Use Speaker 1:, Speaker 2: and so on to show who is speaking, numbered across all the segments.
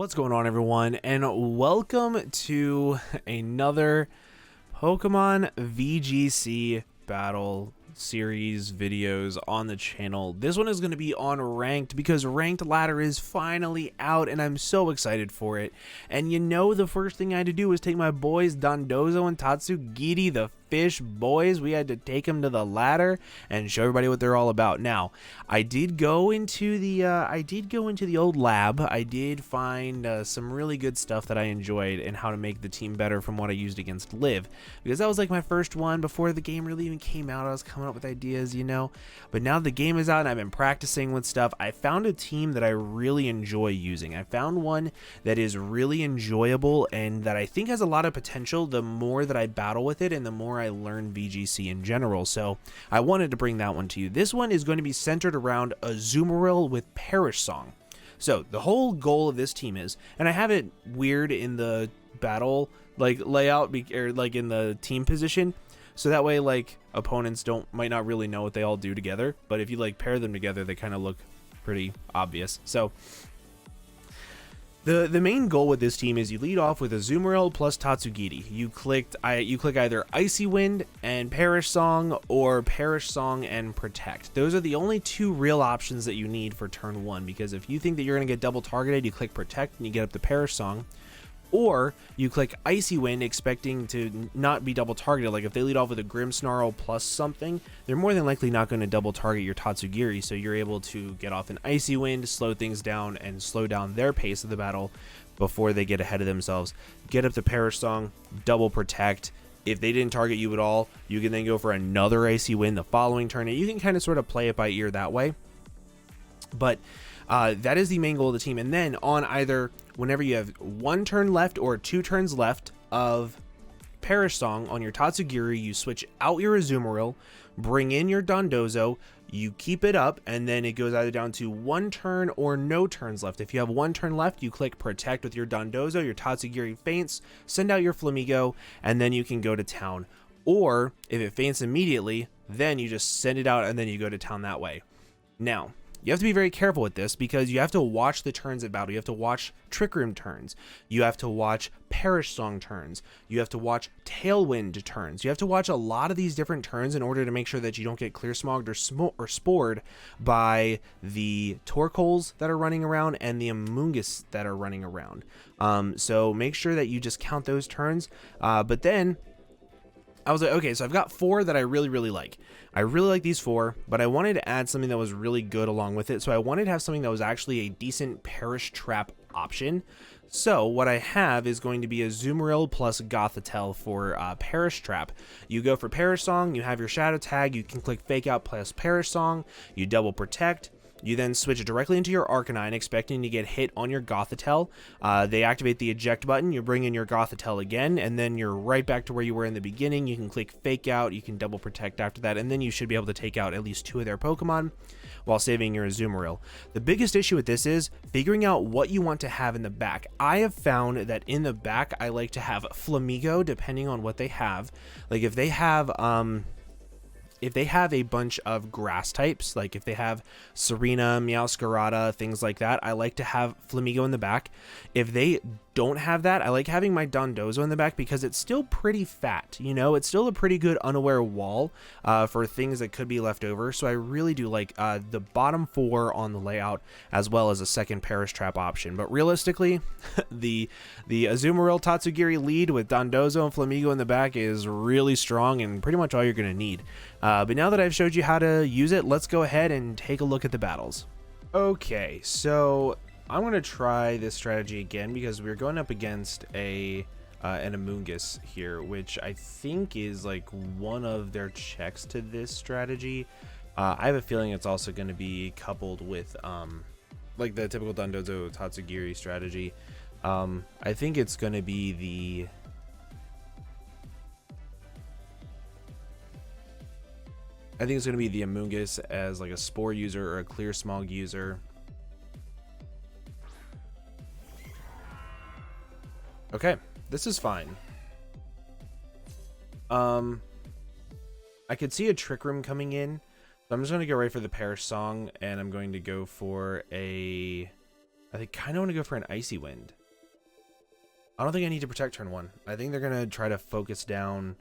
Speaker 1: What's going on, everyone, and welcome to another Pokemon VGC battle series videos on the channel. This one is going to be on ranked because ranked ladder is finally out and I'm so excited for it. And you know, the first thing I had to do was take my boys Dondozo and Tatsugiri, the fish boys. We had to take them to the ladder and show everybody what they're all about. Now, I did go into the old lab. I did find some really good stuff that I enjoyed and how to make the team better from what I used against Liv, because that was like my first one before the game really even came out. I was coming up with ideas, you know, but now the game is out and I've been practicing with stuff. I found a team that I really enjoy using. I found one that is really enjoyable and that I think has a lot of potential the more that I battle with it and the more I learn VGC in general. So I wanted to bring that one to you. This one is going to be centered around Azumarill with Perish Song. So the whole goal of this team is, and I have it weird in the battle like layout or like in the team position, so that way like opponents might not really know what they all do together, but if you like pair them together they kind of look pretty obvious. So the main goal with this team is you lead off with Azumarill plus Tatsugiri. You click either Icy Wind and Perish Song or Perish Song and Protect. Those are the only two real options that you need for turn one, because if you think that you're going to get double targeted, you click Protect and you get up the Perish Song. Or you click Icy Wind expecting to not be double targeted. Like if they lead off with a Grimmsnarl plus something, they're more than likely not going to double target your Tatsugiri, so you're able to get off an Icy Wind, slow things down, and slow down their pace of the battle before they get ahead of themselves. Get up to Perish Song, double Protect. If they didn't target you at all, you can then go for another Icy Wind the following turn, and you can kind of sort of play it by ear that way. But that is the main goal of the team. And then on either whenever you have one turn left or 2 turns left of Perish Song on your Tatsugiri, you switch out your Azumarill, bring in your Dondozo, you keep it up, and then it goes either down to 1 turn or no turns left. If you have 1 turn left, you click Protect with your Dondozo, your Tatsugiri faints, send out your Flamigo, and then you can go to town. Or if it faints immediately, then you just send it out and then you go to town that way. Now, you have to be very careful with this because you have to watch the turns of battle. You have to watch Trick Room turns. You have to watch Perish Song turns. You have to watch Tailwind turns. You have to watch a lot of these different turns in order to make sure that you don't get clear smogged or spored by the Torkoals that are running around and the Amoonguss that are running around. So make sure that you just count those turns. But then I was like, okay, so I've got 4 that I really like. I really like these 4, but I wanted to add something that was really good along with it. So I wanted to have something that was actually a decent Perish Trap option. So what I have is going to be Azumarill plus Gothitelle for Perish Trap. You go for Perish Song, you have your Shadow Tag, you can click Fake Out plus Perish Song, you double Protect. You then switch directly into your Arcanine, expecting to get hit on your Gothitelle. They activate the eject button, you bring in your Gothitelle again, and then you're right back to where you were in the beginning. You can click Fake Out, you can double Protect after that, and then you should be able to take out at least 2 of their Pokemon while saving your Azumarill. The biggest issue with this is figuring out what you want to have in the back. I have found that in the back, I like to have Flamigo, depending on what they have. Like if they have a bunch of grass types, like if they have Serena, Meowscarada, things like that, I like to have Flamigo in the back. If they don't have that, I like having my Dondozo in the back because it's still pretty fat, you know, it's still a pretty good unaware wall for things that could be left over. So I really do like the bottom 4 on the layout as well as a second Perish Trap option. But realistically, the Azumarill Tatsugiri lead with Dondozo and Flamigo in the back is really strong and pretty much all you're going to need. But now that I've showed you how to use it, let's go ahead and take a look at the battles. Okay, so I'm going to try this strategy again because we're going up against an Amoonguss here, which I think is like one of their checks to this strategy. I have a feeling it's also going to be coupled with like the typical Dondozo Tatsugiri strategy. I think it's going to be the Amoonguss as like a Spore user or a Clear Smog user. Okay, this is fine. I could see a Trick Room coming in, so I'm just going to go right for the Perish Song, and I'm going to go for a I kind of want to go for an Icy Wind. I don't think I need to protect turn 1. I think they're going to try to focus down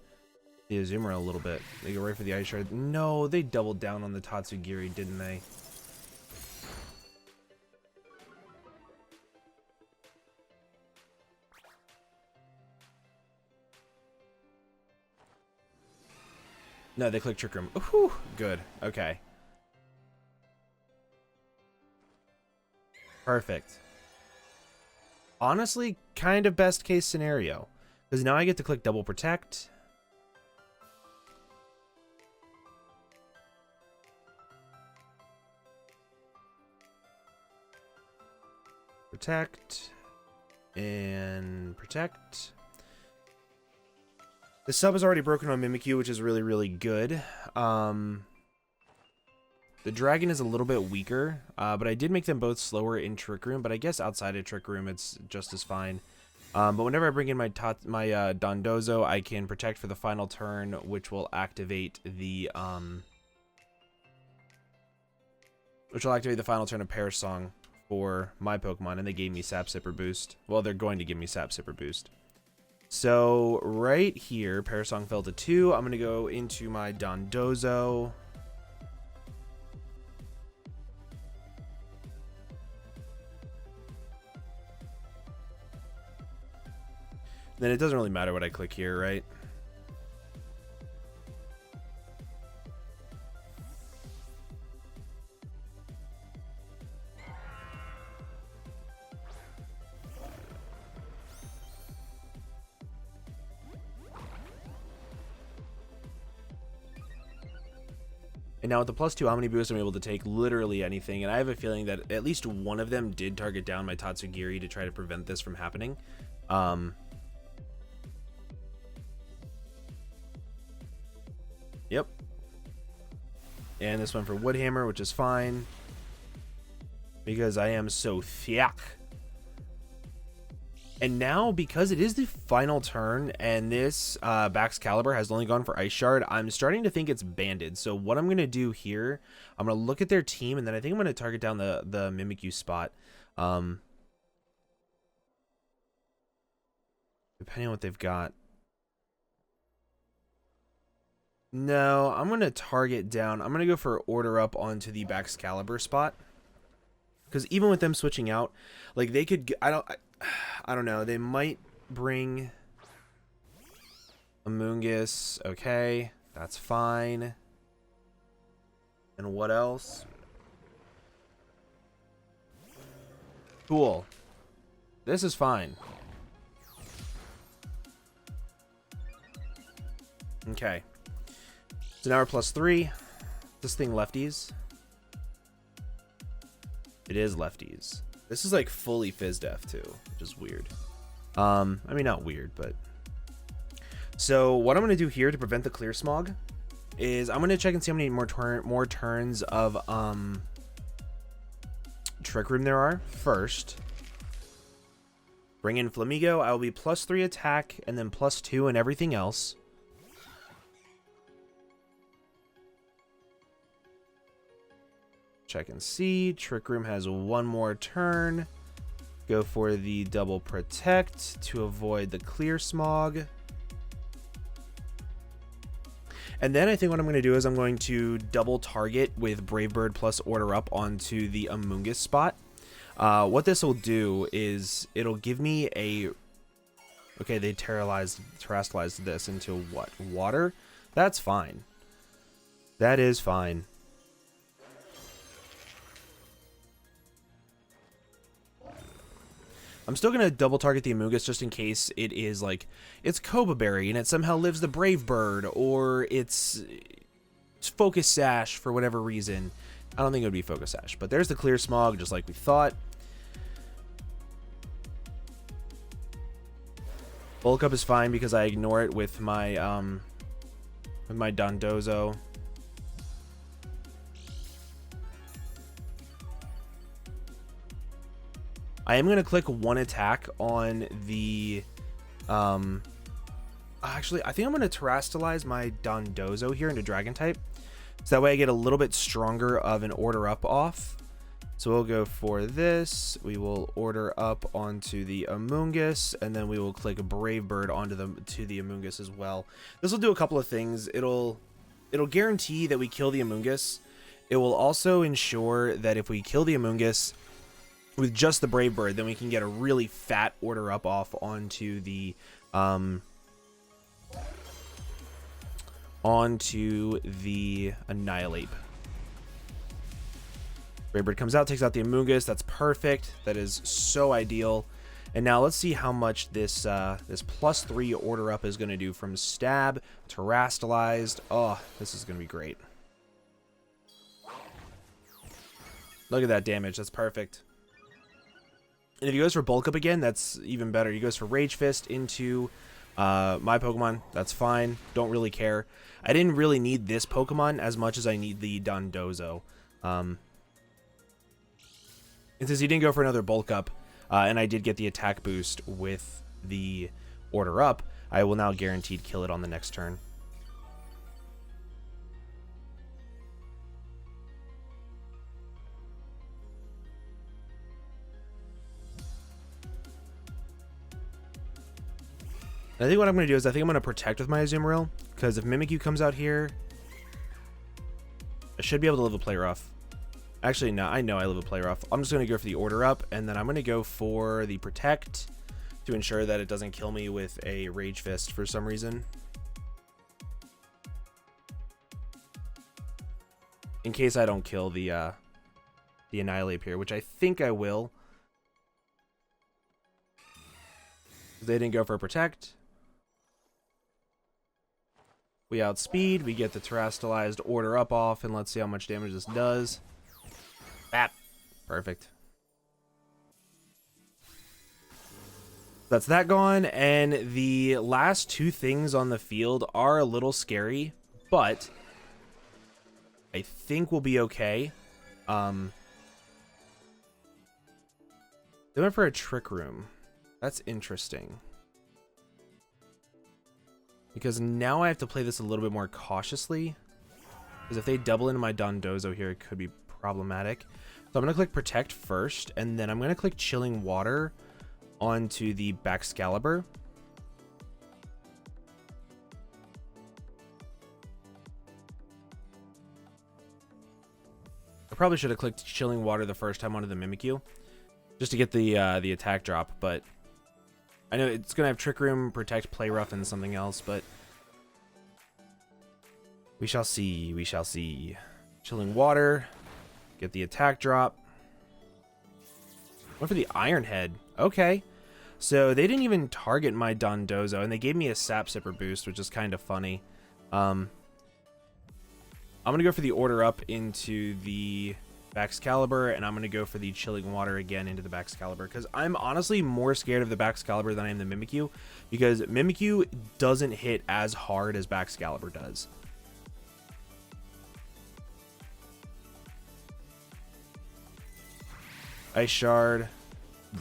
Speaker 1: the Azumarill a little bit. They go right for the Ice Shard. No, they doubled down on the Tatsugiri, didn't they? No, they clicked Trick Room. Ooh, good. Okay. Perfect. Honestly, kind of best case scenario. Because now I get to click Double Protect. Protect. And protect. The sub is already broken on Mimikyu, which is really, really good. The dragon is a little bit weaker, but I did make them both slower in Trick Room, but I guess outside of Trick Room it's just as fine. But whenever I bring in my Dondozo, I can protect for the final turn, which will activate the final turn of Perish Song for my Pokemon, and they gave me Sap Sipper Boost. Well, they're going to give me Sap Sipper Boost. So right here, Perish Song fell to 2. I'm going to go into my Dondozo. Then it doesn't really matter what I click here, right? And now with the +2 Omni Boost, I'm able to take literally anything. And I have a feeling that at least one of them did target down my Tatsugiri to try to prevent this from happening. Yep. And this one for Woodhammer, which is fine. Because I am so thick. And now, because it is the final turn, and this Baxcalibur has only gone for Ice Shard, I'm starting to think it's banded. So what I'm going to do here, I'm going to look at their team, and then I think I'm going to target down the Mimikyu spot. Depending on what they've got. No, I'm going to target down. I'm going to go for Order Up onto the Baxcalibur spot. Because even with them switching out, like they could, I don't know. They might bring Amoonguss. Okay, that's fine. And what else? Cool. This is fine. Okay. So now we're +3. This thing lefties. It is lefties. This is like fully Fizz-Def too, which is weird. I mean, not weird, but... So what I'm going to do here to prevent the Clear Smog is I'm going to check and see how many more turns of Trick Room there are first. Bring in Flamigo. I will be +3 attack and then +2 and everything else. Check and see. Trick Room has one more turn. Go for the double protect to avoid the Clear Smog. And then I think what I'm going to do is I'm going to double target with Brave Bird plus Order Up onto the Amoonguss spot. What this will do is it'll give me a... Okay, they terrestrialized this into what? Water? That's fine. That is fine. I'm still going to double target the Amoonguss just in case it is like, it's Koba Berry and it somehow lives the Brave Bird, or it's Focus Sash for whatever reason. I don't think it would be Focus Sash, but there's the Clear Smog just like we thought. Bulk Up is fine because I ignore it with my Dondozo. I am going to click one attack on the... Actually, I think I'm going to terrestrialize my Dondozo here into Dragon type. So that way I get a little bit stronger of an Order Up off. So we'll go for this. We will order up onto the Amoonguss, and then we will click Brave Bird onto the Amoonguss as well. This will do a couple of things. It'll guarantee that we kill the Amoonguss. It will also ensure that if we kill the Amoonguss with just the Brave Bird, then we can get a really fat order up off onto the Annihilate. Brave Bird comes out, takes out the Amoonguss. That's perfect. That is so ideal. And now let's see how much this this +3 order up is going to do from Stab to Terastallized. Oh, this is going to be great. Look at that damage. That's perfect. And if he goes for Bulk Up again, that's even better. He goes for Rage Fist into my Pokemon. That's fine. Don't really care. I didn't really need this Pokemon as much as I need the Dondozo. And since he didn't go for another Bulk Up, and I did get the attack boost with the order up, I will now guaranteed kill it on the next turn. I think what I'm going to do is I think I'm going to protect with my Azumarill, because if Mimikyu comes out here, I should be able to live a play rough. Actually, no, I know I live a play rough. I'm just going to go for the order up, and then I'm going to go for the protect to ensure that it doesn't kill me with a Rage Fist for some reason. In case I don't kill the Annihilate here, which I think I will. They didn't go for a protect. We outspeed, we get the Terastallized order up off, and let's see how much damage this does. Bap. Perfect. That's that gone, and the last two things on the field are a little scary, but I think we'll be okay. They went for a Trick Room. That's interesting. Because now I have to play this a little bit more cautiously. Because if they double into my Dondozo here, it could be problematic. So I'm going to click Protect first, and then I'm going to click Chilling Water onto the Baxcalibur. I probably should have clicked Chilling Water the first time onto the Mimikyu, just to get the attack drop, but I know it's going to have Trick Room, Protect, Play Rough, and something else, but we shall see. We shall see. Chilling Water. Get the attack drop. Went for the Iron Head. Okay. So they didn't even target my Dondozo, and they gave me a Sap Sipper boost, which is kind of funny. I'm going to go for the order up into the Baxcalibur, and I'm going to go for the Chilling Water again into the Baxcalibur, because I'm honestly more scared of the Baxcalibur than I am the Mimikyu, because Mimikyu doesn't hit as hard as Baxcalibur does. Ice Shard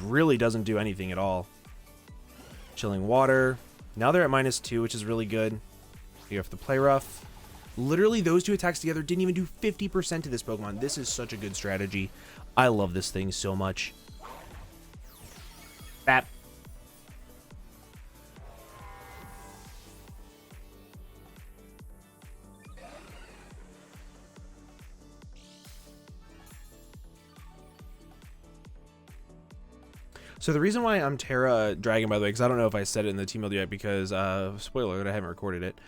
Speaker 1: really doesn't do anything at all. Chilling Water. Now they're at -2, which is really good. You have to Play Rough. Literally, those two attacks together didn't even do 50% to this Pokemon. This is such a good strategy. I love this thing so much. Bap. So the reason why I'm Terra Dragon, by the way, because I don't know if I said it in the team build yet, because, spoiler alert, I haven't recorded it,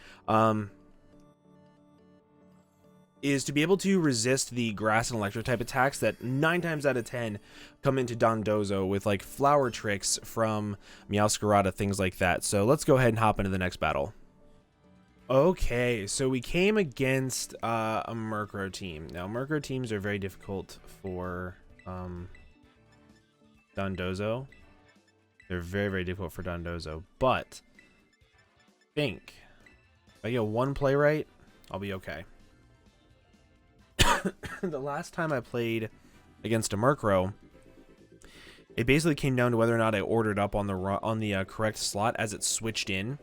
Speaker 1: is to be able to resist the grass and electro type attacks that 9 times out of 10 come into Dondozo with like flower tricks from Meowscarada, things like that. So let's go ahead and hop into the next battle. Okay, so we came against a Murkrow team. Now Murkrow teams are very difficult for Dondozo. They're very, very difficult for Dondozo, but I think if I get one play right, I'll be okay. The last time I played against a Murkrow, it basically came down to whether or not I ordered up on the correct slot as it switched in,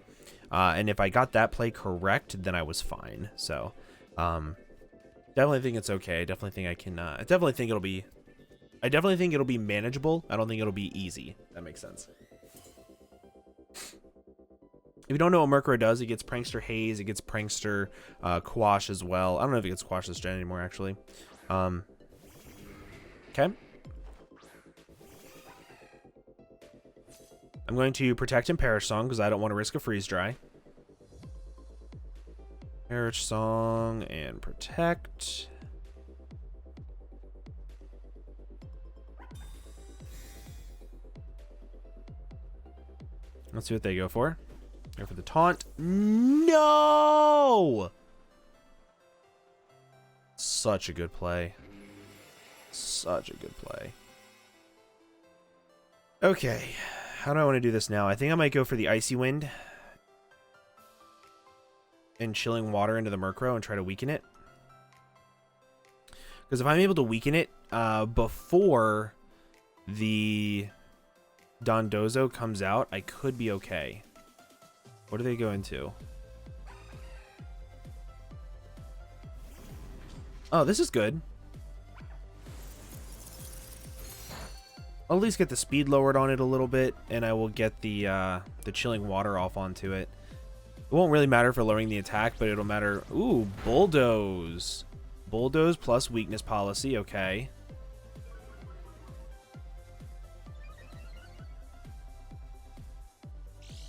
Speaker 1: and if I got that play correct, then I was fine. So definitely think it's okay. I definitely think I can. I definitely think it'll be I definitely think it'll be manageable. I don't think it'll be easy. That makes sense. If you don't know what Murkrow does, it gets Prankster Haze, it gets Prankster Quash as well. I don't know if it gets Quash this gen anymore, actually. Okay. I'm going to Protect and Perish Song because I don't want to risk a Freeze Dry. Perish Song and Protect. Let's see what they go for. Go for the taunt. No! Such a good play. Such a good play. Okay. How do I want to do this now? I think I might go for the Icy Wind. And Chilling Water into the Murkrow and try to weaken it. Because if I'm able to weaken it before the Dondozo comes out, I could be okay. What do they go into? Oh, this is good. I'll at least get the speed lowered on it a little bit, and I will get the Chilling Water off onto it. It won't really matter for lowering the attack, but it'll matter. Ooh, Bulldoze. Bulldoze plus Weakness Policy, okay.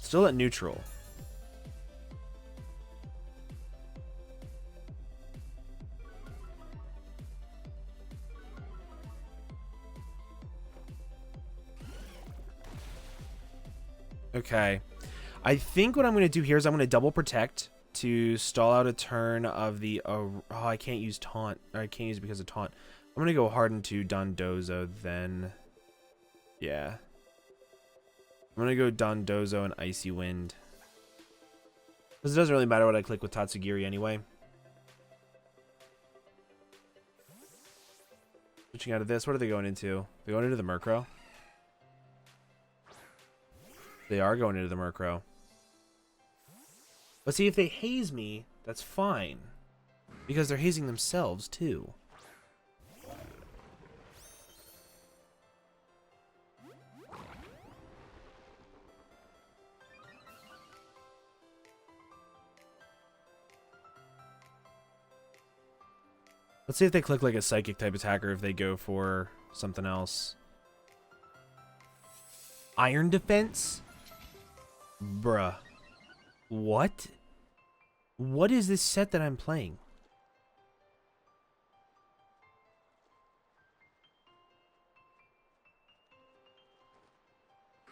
Speaker 1: Still at neutral. Okay. I think what I'm going to do here is I'm going to double protect to stall out a turn of the... Oh, I can't use taunt. Or I can't use it because of taunt. I'm going to go hard into Dondozo then. Yeah. I'm going to go Dondozo and Icy Wind. Because it doesn't really matter what I click with Tatsugiri anyway. Switching out of this, what are they going into? They're going into the Murkrow. They are going into the Murkrow. But see, if they haze me, that's fine. Because they're hazing themselves, too. Let's see if they click like a Psychic type attacker if they go for something else. Iron Defense? Bruh. What? What is this set that I'm playing?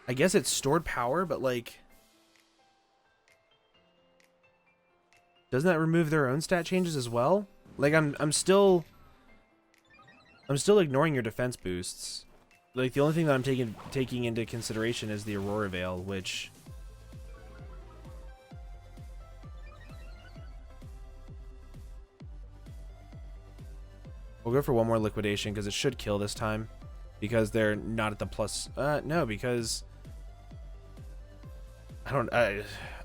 Speaker 1: I guess it's stored power, but like... Doesn't that remove their own stat changes as well? Like I'm still ignoring your defense boosts. Like the only thing that I'm taking into consideration is the Aurora Veil, which we'll go for one more liquidation because it should kill this time. Because they're not at the plus. No, because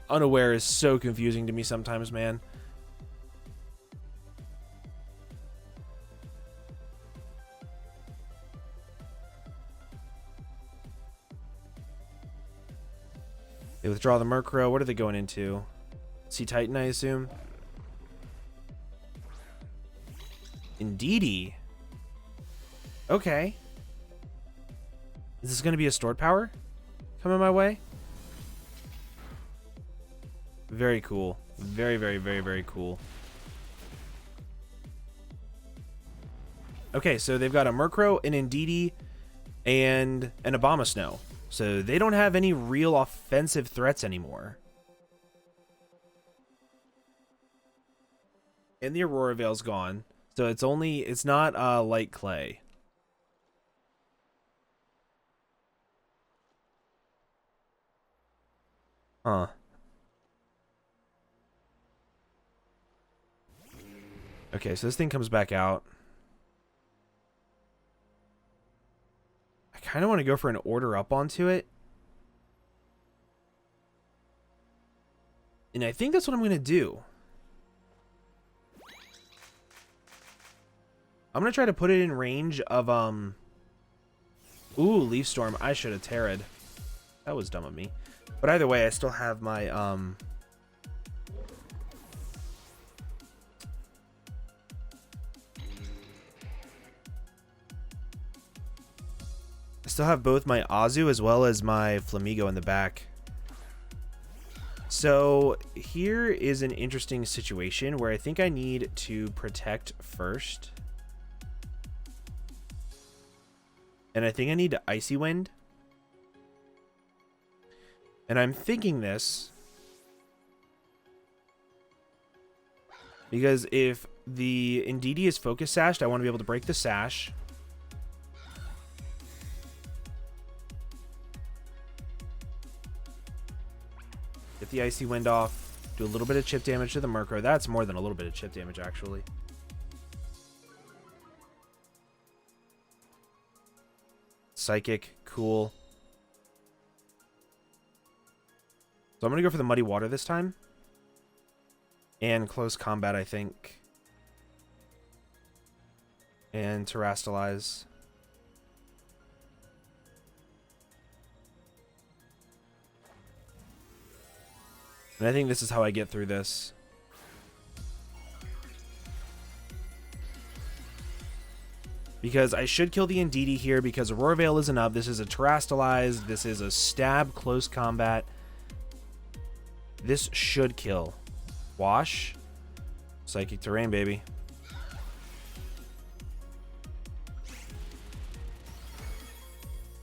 Speaker 1: unaware is so confusing to me sometimes, man. They withdraw the Murkrow. What are they going into? Sea Titan, I assume. Indeedy. Okay. Is this going to be a stored power coming my way? Very cool. Very, very, very, very cool. Okay, so they've got a Murkrow, an Indeedee, and an Abomasnow. So they don't have any real offensive threats anymore. And the Aurora Veil's gone. So it's not Light Clay. Huh. Okay, so this thing comes back out. I kind of want to go for an order up onto it. And I think that's what I'm going to do. I'm going to try to put it in range of Ooh, Leaf Storm. I should have Terra'd. That was dumb of me. But either way, I still have my I still have both my Azu as well as my Flamigo in the back. So here is an interesting situation where I think I need to protect first. And I think I need to Icy Wind. And I'm thinking this because if the Indeedee is focus sashed, I want to be able to break the sash. Get the Icy Wind off. Do a little bit of chip damage to the Murkrow. That's more than a little bit of chip damage, actually. Psychic. Cool. So I'm going to go for the Muddy Water this time. And Close Combat, I think. And Terrastalize. And I think this is how I get through this. Because I should kill the Indeedee here because Aurora Veil isn't up. This is a Terrastalize. This is a Stab Close Combat. This should kill. Wash. Psychic Terrain, baby.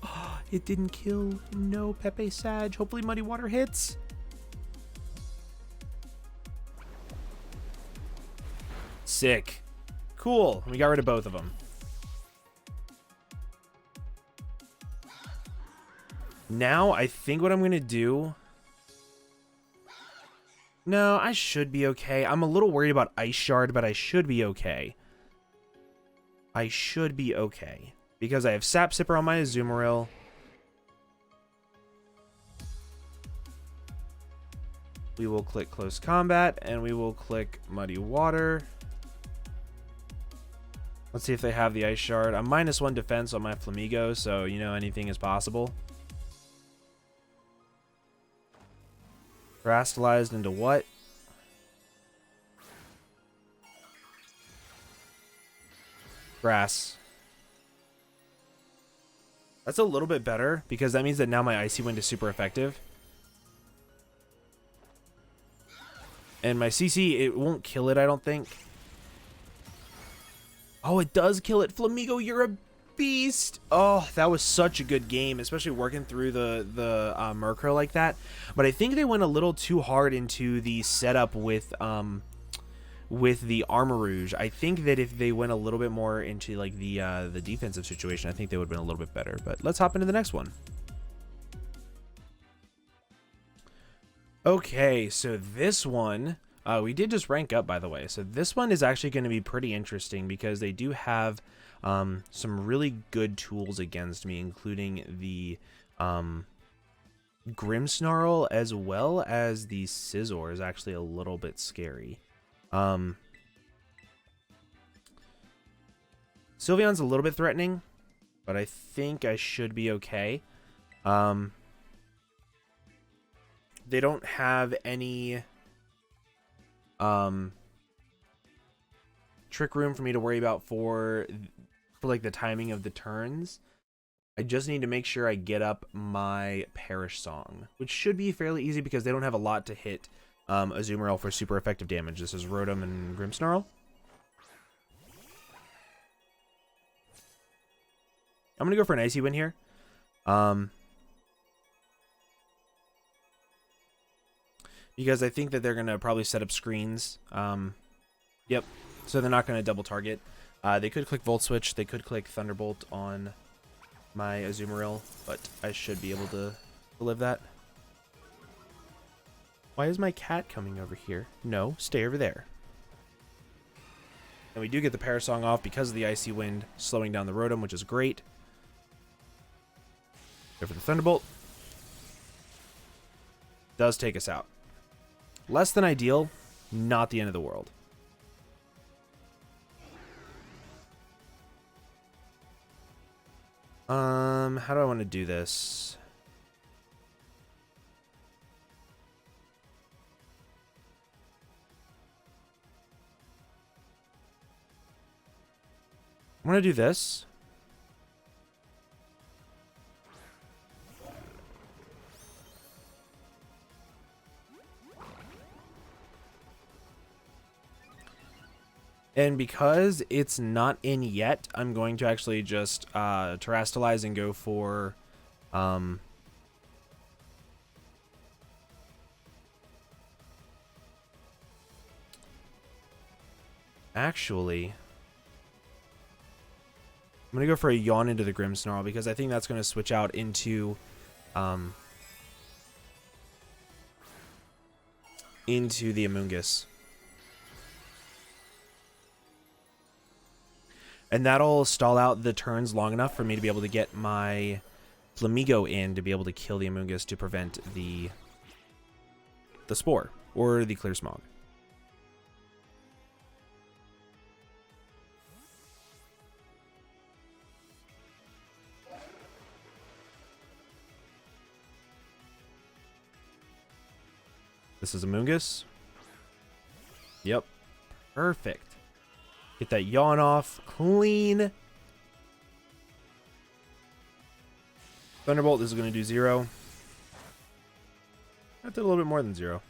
Speaker 1: Oh, it didn't kill. No, Pepe Sag. Hopefully Muddy Water hits. Sick. Cool. We got rid of both of them. Now, I think what I'm going to do... No, I should be okay. I'm a little worried about Ice Shard, but I should be okay. I should be okay. Because I have Sap Sipper on my Azumarill. We will click Close Combat, and we will click Muddy Water. Let's see if they have the Ice Shard. I'm -1 defense on my Flamigo, so, you know, anything is possible. Terastalized into what? Grass. That's a little bit better, because that means that now my Icy Wind is super effective. And my CC, it won't kill it, I don't think. Oh, it does kill it. Flamigo, you're a beast. Oh, that was such a good game, especially working through the Murkrow like that. But I think they went a little too hard into the setup with the Armarouge. I think that if they went a little bit more into like the defensive situation, I think they would have been a little bit better. But let's hop into the next one. Okay, so this one, we did just rank up, by the way. So this one is actually going to be pretty interesting because they do have some really good tools against me, including the Grimmsnarl as well as the Scizor is actually a little bit scary. Sylveon's a little bit threatening, but I think I should be okay. They don't have any trick room for me to worry about for like the timing of the turns. I just need to make sure I get up my Perish Song, which should be fairly easy because they don't have a lot to hit Azumarill for super effective damage. This is Rotom and Grimmsnarl. I'm gonna go for an Icy Wind here. Because I think that they're gonna probably set up screens. Yep. So they're not gonna double target. They could click Volt Switch. They could click Thunderbolt on my Azumarill, but I should be able to live that. Why is my cat coming over here? No, stay over there. And we do get the Perish Song off because of the Icy Wind slowing down the Rotom, which is great. Go for the Thunderbolt. Does take us out. Less than ideal, not the end of the world. How do I want to do this? I want to do this. And because it's not in yet, I'm going to actually just terrestrialize and go for actually, I'm going to go for a yawn into the Grimmsnarl because I think that's going to switch out into the Amoonguss. And that'll stall out the turns long enough for me to be able to get my Flamigo in to be able to kill the Amoonguss to prevent the Spore or the Clear Smog. This is Amoonguss. Yep. Perfect. Get that yawn off clean. Thunderbolt, this is going to do 0. That did a little bit more than 0.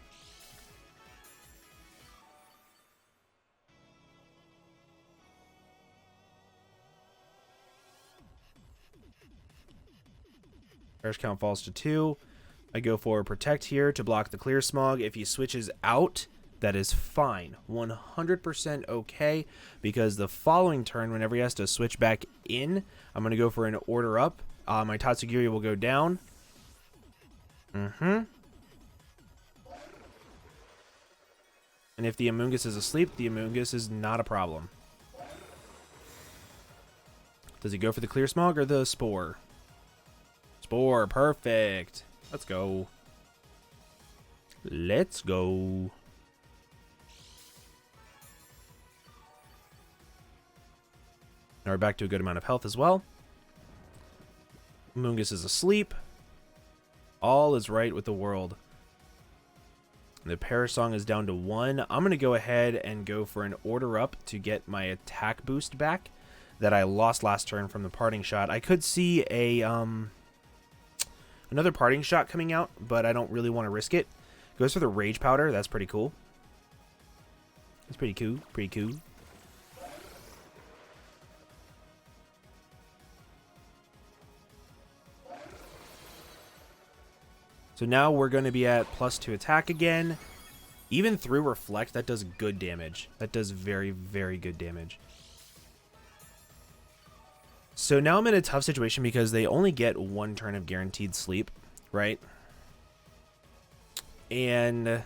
Speaker 1: Perish count falls to 2. I go for Protect here to block the Clear Smog. If he switches out, that is fine. 100% okay, because the following turn, whenever he has to switch back in, I'm going to go for an Order Up. My Tatsugiri will go down. And if the Amoonguss is asleep, the Amoonguss is not a problem. Does he go for the Clear Smog or the Spore? Spore, perfect. Let's go. Let's go. Now we're back to a good amount of health as well. Amoonguss is asleep. All is right with the world. The Perish Song is down to 1. I'm going to go ahead and go for an Order Up to get my attack boost back that I lost last turn from the Parting Shot. I could see a another Parting Shot coming out, but I don't really want to risk it. Goes for the Rage Powder. That's pretty cool. That's pretty cool. Pretty cool. So now we're going to be at +2 attack again. Even through Reflect, that does good damage. That does very, very good damage. So now I'm in a tough situation because they only get 1 turn of guaranteed sleep, right? And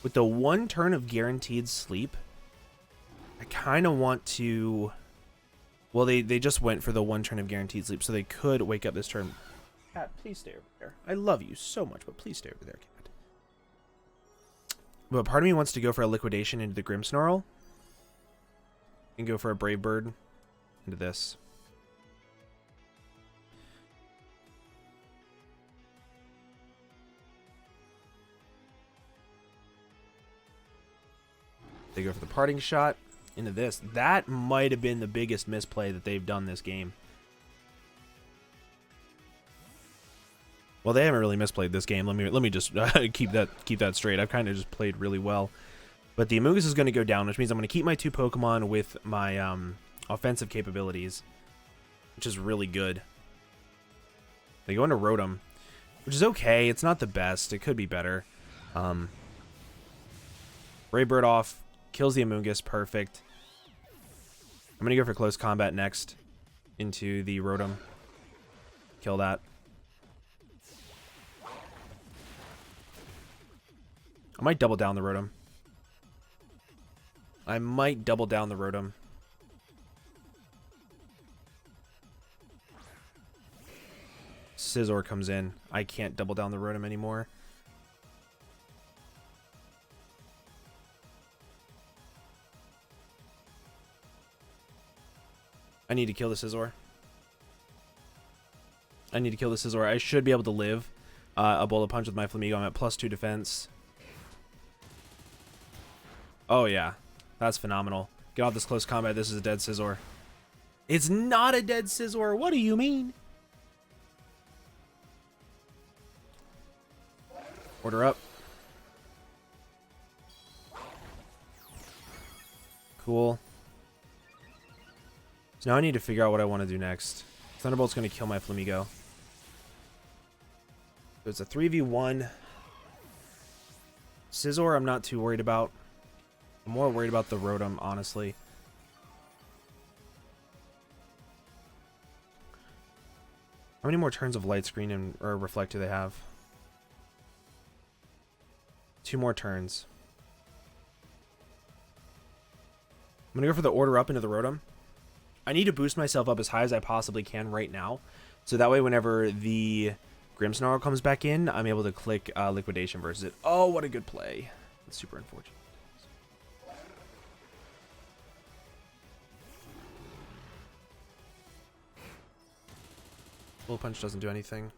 Speaker 1: with the 1 turn of guaranteed sleep, I kind of want to... Well, they just went for the 1 turn of guaranteed sleep, so they could wake up this turn. Cat, please stay over there. I love you so much, but please stay over there, Cat. But part of me wants to go for a Liquidation into the Grimmsnarl and go for a Brave Bird into this. They go for the Parting Shot into this. That might have been the biggest misplay that they've done this game. Well, they haven't really misplayed this game. Let me just keep that straight. I've kind of just played really well. But the Amoonguss is going to go down, which means I'm going to keep my 2 Pokemon with my offensive capabilities, which is really good. They go into Rotom, which is okay. It's not the best. It could be better. Brave Bird off. Kills the Amoonguss. Perfect. I'm going to go for Close Combat next into the Rotom. Kill that. I might double down the Rotom. Scizor comes in. I can't double down the Rotom anymore. I need to kill the Scizor. I need to kill the Scizor. I should be able to live a bullet punch with my Flamigo. I'm at +2 defense. Oh, yeah. That's phenomenal. Get off this close combat. This is a dead Scizor. It's not a dead Scizor. What do you mean? Order up. Cool. So now I need to figure out what I want to do next. Thunderbolt's going to kill my Flamigo. So it's a 3v1. Scizor I'm not too worried about. I'm more worried about the Rotom, honestly. How many more turns of Light Screen and or Reflect do they have? 2 more turns. I'm going to go for the Order Up into the Rotom. I need to boost myself up as high as I possibly can right now. So that way whenever the Grimmsnarl comes back in, I'm able to click Liquidation versus it. Oh, what a good play. That's super unfortunate. Bullet Punch doesn't do anything.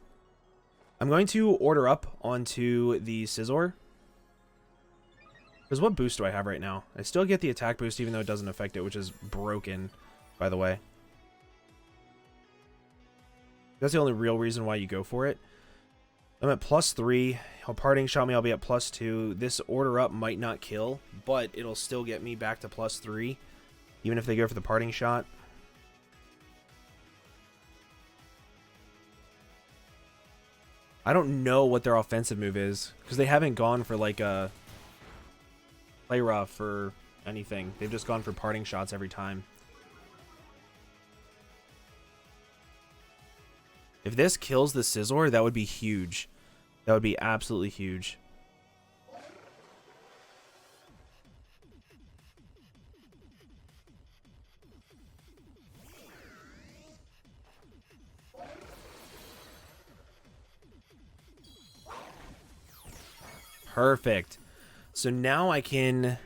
Speaker 1: I'm going to Order Up onto the Scizor. Because what boost do I have right now? I still get the attack boost even though it doesn't affect it, which is broken, by the way. That's the only real reason why you go for it. I'm at +3. He'll Parting Shot me, I'll be at +2. This Order Up might not kill, but it'll still get me back to +3. Even if they go for the Parting Shot. I don't know what their offensive move is, because they haven't gone for like a Play Rough or anything. They've just gone for Parting Shots every time. If this kills the Scizor, that would be huge. That would be absolutely huge. Perfect. So now I can...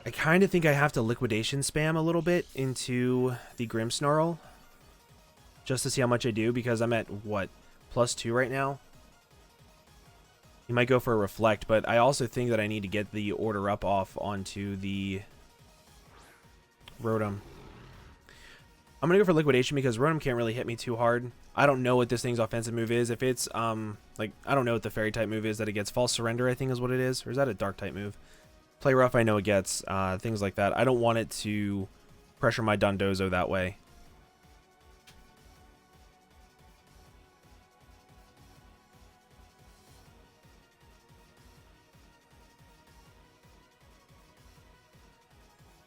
Speaker 1: I kind of think I have to Liquidation spam a little bit into the Grimmsnarl. Just to see how much I do, because I'm at, what, +2 right now? He might go for a Reflect, but I also think that I need to get the Order Up off onto the Rotom. I'm going to go for Liquidation because Rotom can't really hit me too hard. I don't know what this thing's offensive move is. If it's, like, I don't know what the Fairy type move is that it gets. False Surrender, I think is what it is. Or is that a Dark type move? Play Rough, I know it gets. Things like that. I don't want it to pressure my Dondozo that way.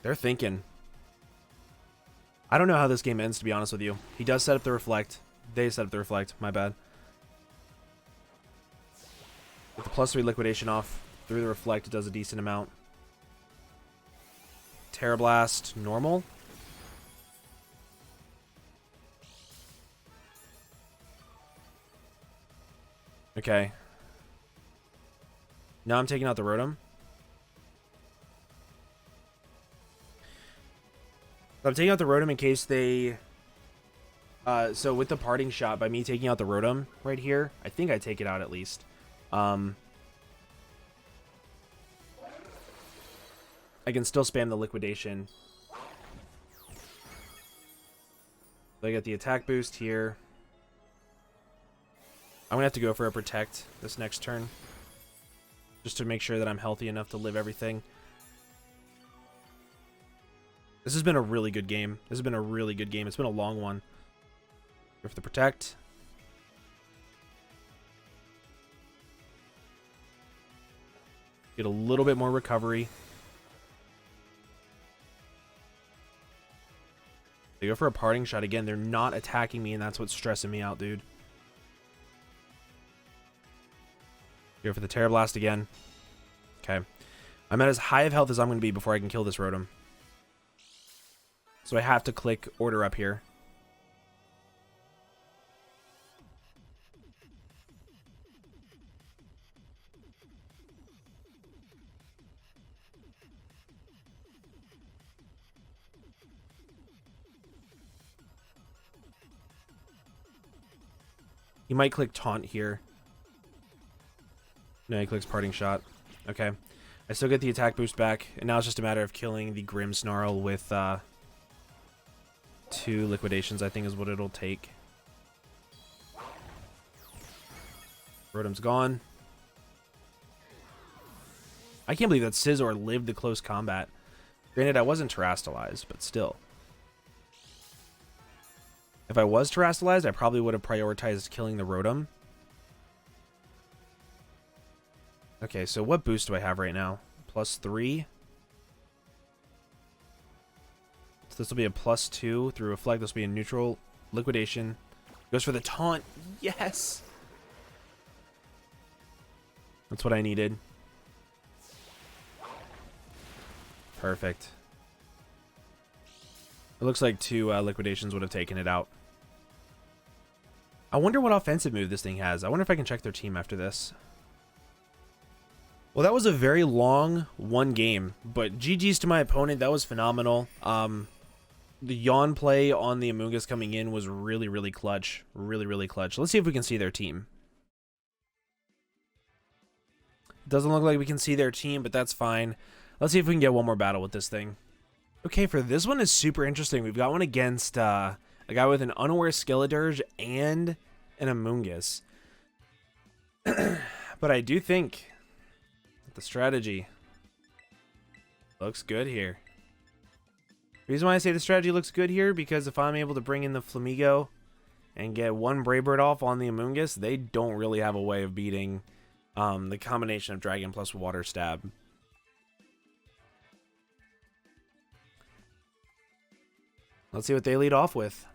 Speaker 1: They're thinking. I don't know how this game ends, to be honest with you. He does set up the Reflect. They set up the Reflect. My bad. With the +3 Liquidation off through the Reflect, it does a decent amount. Terra Blast, normal. Okay. Now I'm taking out the Rotom. I'm taking out the Rotom in case they... so with the Parting Shot, by me taking out the Rotom right here, I think I take it out at least. I can still spam the Liquidation. So I get the attack boost here. I'm going to have to go for a Protect this next turn. Just to make sure that I'm healthy enough to live everything. This has been a really good game. This has been a really good game. It's been a long one. Go for the Protect. Get a little bit more recovery. They go for a Parting Shot again. They're not attacking me, and that's what's stressing me out, dude. Go for the Terra Blast again. Okay. I'm at as high of health as I'm going to be before I can kill this Rotom. So I have to click Order Up here. He might click Taunt here. No, he clicks Parting Shot. Okay. I still get the attack boost back, and now it's just a matter of killing the Grimmsnarl with 2 liquidations, I think is what it'll take. Rotom's gone. I can't believe that Scizor lived the close combat. Granted, I wasn't terastallized, but still. If I was terastallized, I probably would have prioritized killing the Rotom. Okay, so what boost do I have right now? +3. So this will be a +2 through Reflect. This will be a neutral liquidation. Goes for the taunt. Yes! That's what I needed. Perfect. It looks like 2 liquidations would have taken it out. I wonder what offensive move this thing has. I wonder if I can check their team after this. Well, that was a very long one game, but GG's to my opponent. That was phenomenal. The yawn play on the Amoonguss coming in was really, really clutch. Really, really clutch. Let's see if we can see their team. Doesn't look like we can see their team, but that's fine. Let's see if we can get one more battle with this thing. Okay, for this one is super interesting. We've got one against a guy with an unaware Skeledirge and an Amoonguss. But I do think the strategy looks good here. The reason why I say the strategy looks good here, because if I'm able to bring in the Flamigo and get one Brave Bird off on the Amoonguss, they don't really have a way of beating the combination of Dragon plus Water Stab. Let's see what they lead off with.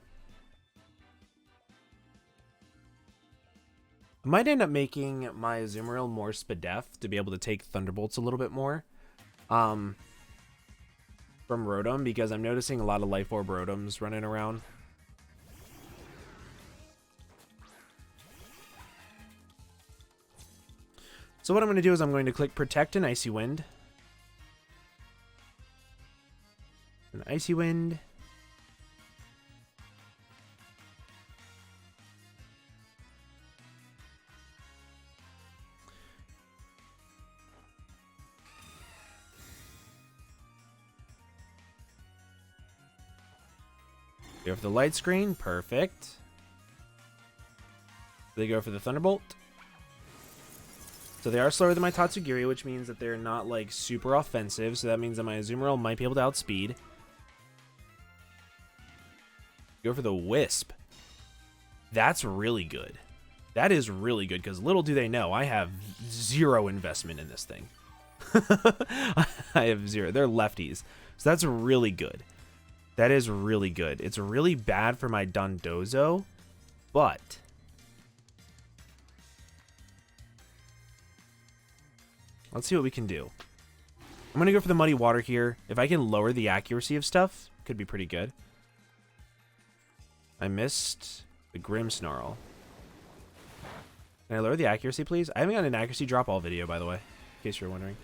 Speaker 1: I might end up making my Azumarill more Spadef to be able to take Thunderbolts a little bit more from Rotom, because I'm noticing a lot of Life Orb Rotoms running around. So what I'm going to do is I'm going to click Protect and Icy Wind. An Icy Wind. Go for the light screen. Perfect. They go for the Thunderbolt. So they are slower than my Tatsugiri, which means that they're not like super offensive. So that means that my Azumarill might be able to outspeed. Go for the Wisp. That's really good. That is really good, because little do they know, I have 0 investment in this thing. I have 0. They're lefties. So that's really good. That is really good. It's really bad for my Dondozo, but let's see what we can do. I'm going to go for the Muddy Water here. If I can lower the accuracy of stuff, could be pretty good. I missed the Grimmsnarl. Can I lower the accuracy, please? I haven't got an accuracy drop all video, by the way, in case you're wondering.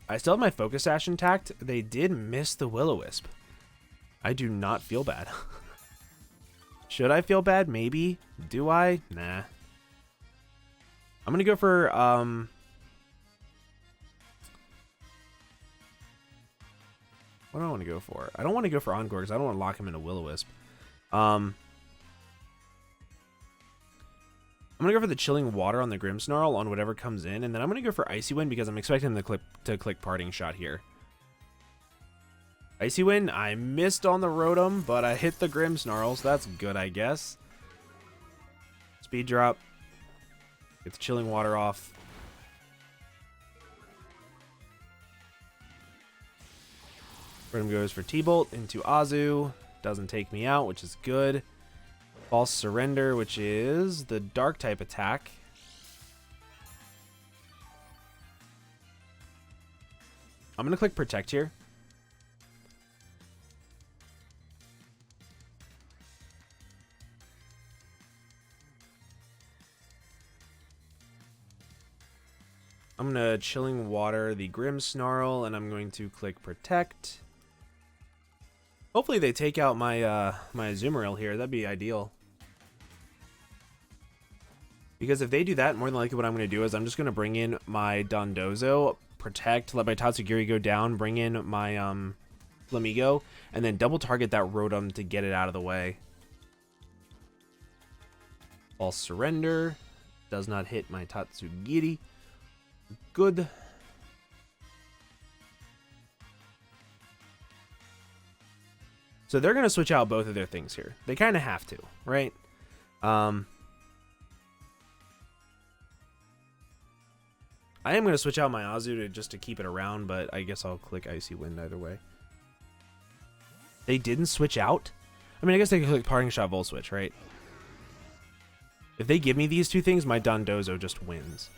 Speaker 1: I still have my Focus Sash intact. They did miss the Will-O-Wisp. I do not feel bad. Should I feel bad? Maybe. Do I? Nah. I'm going to go for... what do I want to go for? I don't want to go for Encore because I don't want to lock him in a Will-O-Wisp. I'm going to go for the Chilling Water on the Grimmsnarl on whatever comes in, and then I'm going to go for Icy Wind because I'm expecting him to click Parting Shot here. Icy Wind, I missed on the Rotom, but I hit the Grimmsnarl, so that's good, I guess. Speed Drop. Get the Chilling Water off. Rotom goes for T-Bolt into Azu. Doesn't take me out, which is good. False Surrender, which is the Dark type attack. I'm going to click Protect here. I'm going to Chilling Water the Grimmsnarl, and I'm going to click Protect. Hopefully they take out my my Azumarill here. That'd be ideal. Because if they do that, more than likely what I'm going to do is I'm just going to bring in my Dondozo, protect, let my Tatsugiri go down, bring in my Flamigo, and then double target that Rotom to get it out of the way. False surrender. Does not hit my Tatsugiri. Good. So they're going to switch out both of their things here. They kind of have to, right? I am going to switch out my Azu just to keep it around, but I guess I'll click Icy Wind either way. They didn't switch out? I mean, I guess they could click Parting Shot Volt Switch, right? If they give me these two things, my Dondozo just wins.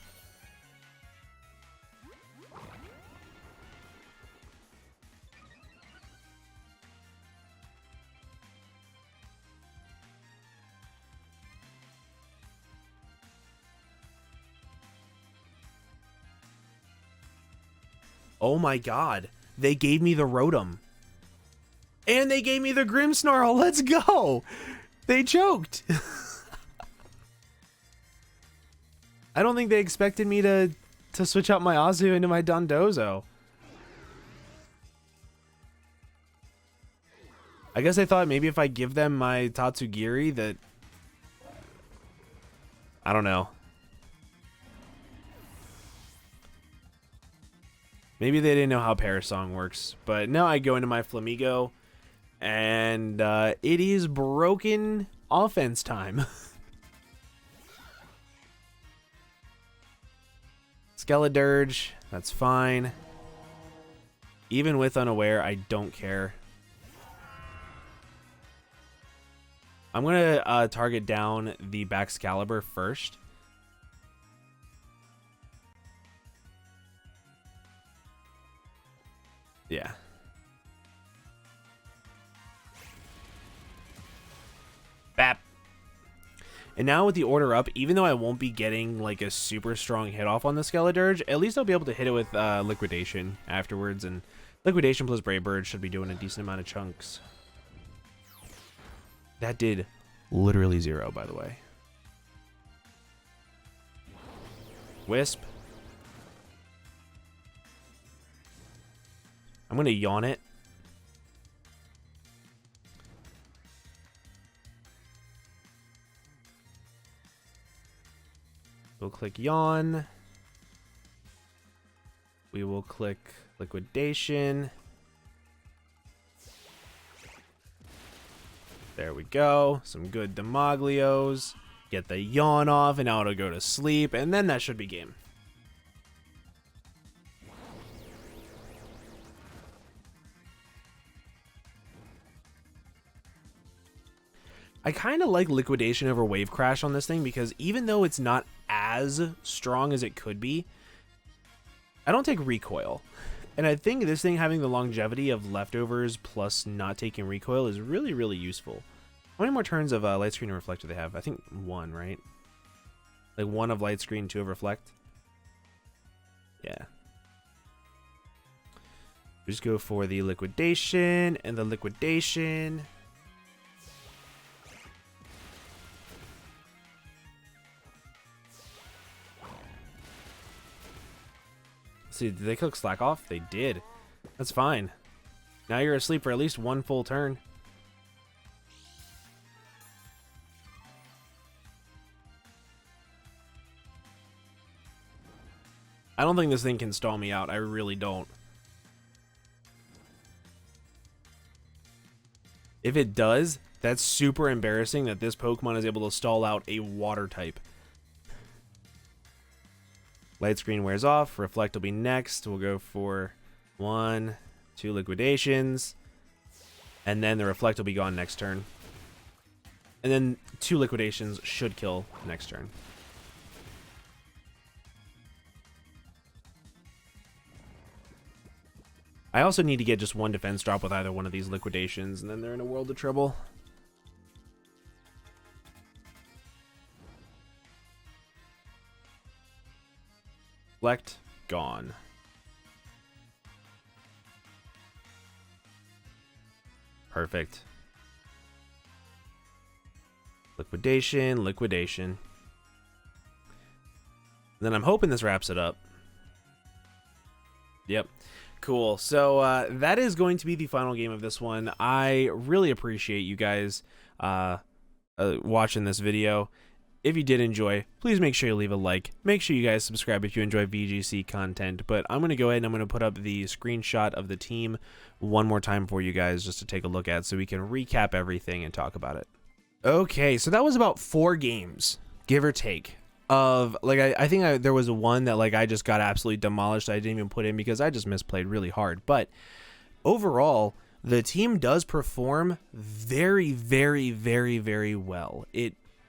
Speaker 1: Oh my god. They gave me the Rotom. And they gave me the Grimmsnarl. Let's go. They choked. I don't think they expected me to switch out my Azu into my Dondozo. I guess I thought maybe if I give them my Tatsugiri that... I don't know. Maybe they didn't know how Perish Song works. But now I go into my Flamigo. And it is broken offense time. Skeledirge, that's fine. Even with Unaware, I don't care. I'm going to target down the Baxcalibur first. Yeah. Bap. And now with the order up, even though I won't be getting like a super strong hit off on the Skeledirge, at least I'll be able to hit it with Liquidation afterwards. And Liquidation plus Brave Bird should be doing a decent amount of chunks. That did literally 0, by the way. Wisp. I'm going to yawn it. We'll click Yawn. We will click Liquidation. There we go. Some good Demaglios. Get the Yawn off, and now it'll go to sleep, and then that should be game. I kind of like Liquidation over Wave Crash on this thing because even though it's not as strong as it could be, I don't take recoil. And I think this thing having the longevity of leftovers plus not taking recoil is really, really useful. How many more turns of Light Screen and Reflect do they have? I think 1, right? Like 1 of Light Screen, 2 of Reflect. Yeah. We just go for the Liquidation and the Liquidation. See, did they click Slack off? They did. That's fine. Now you're asleep for at least 1 full turn. I don't think this thing can stall me out. I really don't. If it does, that's super embarrassing that this Pokemon is able to stall out a water type. Light Screen wears off. Reflect will be next. We'll go for 1, 2 Liquidations. And then the Reflect will be gone next turn. And then 2 Liquidations should kill next turn. I also need to get just 1 defense drop with either one of these Liquidations, and then they're in a world of trouble. Reflect, gone. Perfect. Liquidation, liquidation. Then I'm hoping this wraps it up. Yep. Cool. So that is going to be the final game of this one. I really appreciate you guys watching this video. If you did enjoy, please make sure you leave a like. Make sure you guys subscribe if you enjoy VGC content. But I'm going to go ahead and I'm going to put up the screenshot of the team one more time for you guys just to take a look at so we can recap everything and talk about it. Okay, so that was about 4 games, give or take. Of like I think there was one that like I just got absolutely demolished. I didn't even put in because I just misplayed really hard. But overall, the team does perform very, very, very, very well.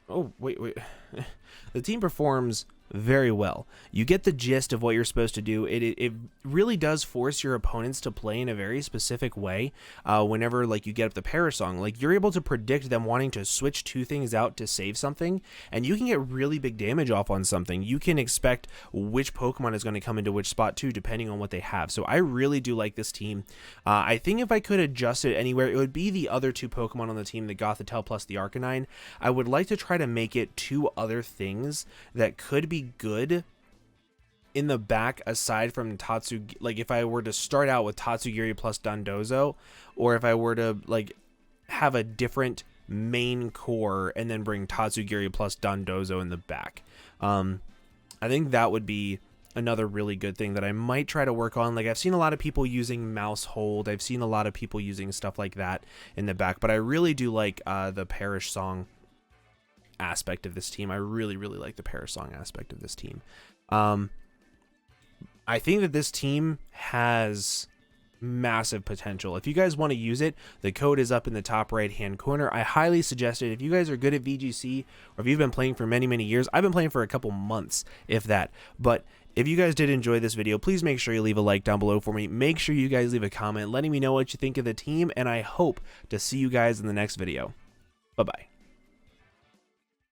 Speaker 1: The team performs very well. You get the gist of what you're supposed to do. It really does force your opponents to play in a very specific way. Whenever like you get up the Perish Song, like you're able to predict them wanting to switch 2 things out to save something, and you can get really big damage off on something. You can expect which Pokemon is going to come into which spot too, depending on what they have. So I really do like this team. I think if I could adjust it anywhere, it would be the other 2 Pokemon on the team, the Gothitelle plus the Arcanine. I would like to try to make it 2 other things that could be good in the back aside from Tatsu. Like if I were to start out with Tatsugiri plus Dondozo, or if I were to like have a different main core and then bring Tatsugiri plus Dondozo in the back. I think that would be another really good thing that I might try to work on. Like I've seen a lot of people using mouse hold. I've seen a lot of people using stuff like that in the back, but I really do like the Perish Song aspect of this team. I really like the Perish Song aspect of this team. I think that this team has massive potential. If you guys want to use it, the code is up in the top right hand corner. I highly suggest it. If you guys are good at VGC, or if you've been playing for many years, I've been playing for a couple months, if that. But if you guys did enjoy this video, please make sure you leave a like down below for me. Make sure you guys leave a comment letting me know what you think of the team, and I hope to see you guys in the next video. Bye-bye.